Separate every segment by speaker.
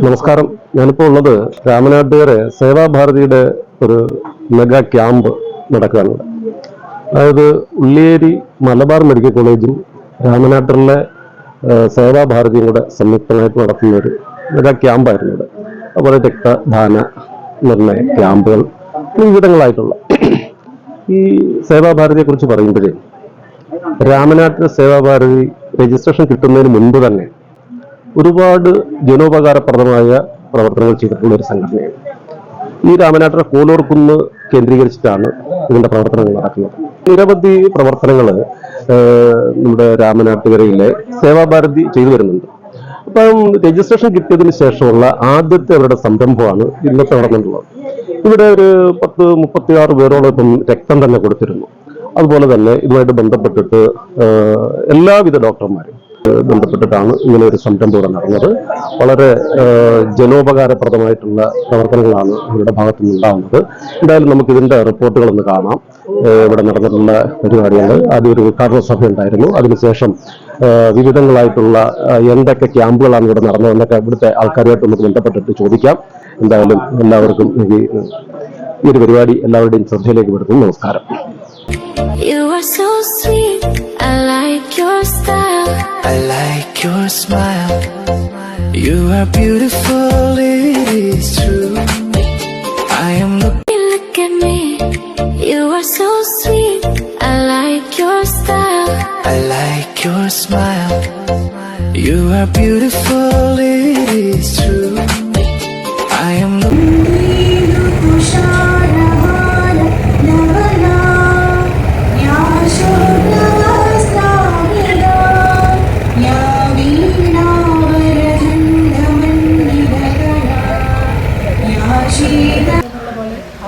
Speaker 1: നമസ്കാരം. ഞാനിപ്പോൾ ഉള്ളത് രാമനാട്ടുകര സേവാഭാരതിയുടെ ഒരു മെഗാ ക്യാമ്പ് നടക്കുകയാണ്. അതായത് ഉള്ളിയേരി മലബാർ മെഡിക്കൽ കോളേജും രാമനാട്ടിലെ സേവാഭാരതിയും കൂടെ സംയുക്തമായിട്ട് നടത്തുന്ന ഒരു മെഗാ ക്യാമ്പായിരുന്നു ഇവിടെ. അതുപോലെ രക്തദാന നിർണയ ക്യാമ്പുകൾ വിവിധങ്ങളായിട്ടുള്ള ഈ സേവാഭാരതിയെ കുറിച്ച് പറയുമ്പോഴേ രാമനാട്ടിലെ സേവാഭാരതി രജിസ്ട്രേഷൻ കിട്ടുന്നതിന് മുൻപ് തന്നെ ഒരുപാട് ജനോപകാരപ്രദമായ പ്രവർത്തനങ്ങൾ ചെയ്തിട്ടുള്ള ഒരു സംഘടനയാണ്. ഈ രാമനാട്ടിലെ കോലോർക്കുന്ന് കേന്ദ്രീകരിച്ചിട്ടാണ് ഇതിന്റെ പ്രവർത്തനങ്ങൾ നടക്കുന്നത്. നിരവധി പ്രവർത്തനങ്ങൾ നമ്മുടെ രാമനാട്ടുകരയിലെ സേവാഭാരതി ചെയ്തു വരുന്നുണ്ട്. അപ്പം രജിസ്ട്രേഷൻ കിട്ടിയതിന് ശേഷമുള്ള ആദ്യത്തെ അവരുടെ സംരംഭമാണ് ഇന്നത്തെ നടന്നിട്ടുള്ളത്. ഇവിടെ ഒരു 36 പേരോളം ഇപ്പം രക്തം തന്നെ കൊടുത്തിരുന്നു. അതുപോലെ തന്നെ ഇതുമായിട്ട് ബന്ധപ്പെട്ടിട്ട് എല്ലാവിധ ഡോക്ടർമാരും ബന്ധപ്പെട്ടിട്ടാണ് ഇങ്ങനെ ഒരു സംരംഭം ഇവിടെ നടന്നത്. വളരെ ജനോപകാരപ്രദമായിട്ടുള്ള പ്രവർത്തനങ്ങളാണ് ഇവരുടെ ഭാഗത്തുനിന്ന് ഉണ്ടാകുന്നത്. എന്തായാലും നമുക്ക് ഇതിന്റെ റിപ്പോർട്ടുകളൊന്ന് കാണാം. ഇവിടെ നടന്നിട്ടുള്ള പരിപാടികൾ, ആദ്യം ഒരു ഉദ്ഘാടന സഭ ഉണ്ടായിരുന്നു. അതിനുശേഷം വിവിധങ്ങളായിട്ടുള്ള എന്തൊക്കെ ക്യാമ്പുകളാണ് ഇവിടെ നടന്നതെന്നൊക്കെ ഇവിടുത്തെ ആൾക്കാരുമായിട്ട് നമുക്ക് ബന്ധപ്പെട്ടിട്ട് ചോദിക്കാം. എന്തായാലും എല്ലാവർക്കും ഈ ഒരു പരിപാടി എല്ലാവരുടെയും ശ്രദ്ധയിലേക്ക് പെടുത്തുന്നു. നമസ്കാരം.
Speaker 2: You are so sweet, I like your style, I like your smile. You are beautiful, it is true. I am looking, look at me. You are so sweet, I like your style, I like your smile. You are beautiful, it is true. I am looking.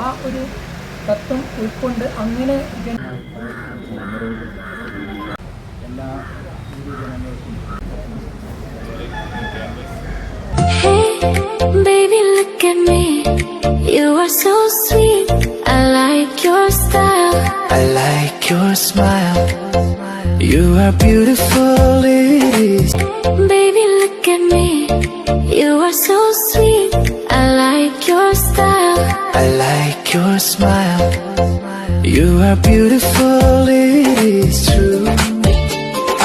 Speaker 3: ആ ഒരു തത്വം ഉൾക്കൊണ്ട് അങ്ങനെ എല്ലാ
Speaker 2: Baby, look at me. You are so sweet. I like your style, I like your smile. You are beautiful, it is. Baby, look at me. You are so sweet. I like your style, I like your smile. You are beautiful, it is true.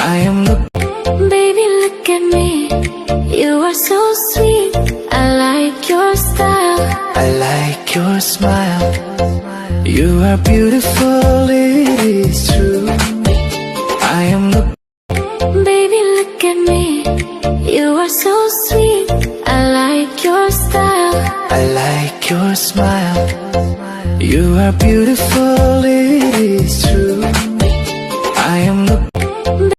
Speaker 2: I am looking. Baby, look at me. You are so sweet. I like your style, I like your smile. You are beautiful, it is true. I am looking. Baby, look at me. You are so sweet. I like your style, I like your smile. You are beautiful.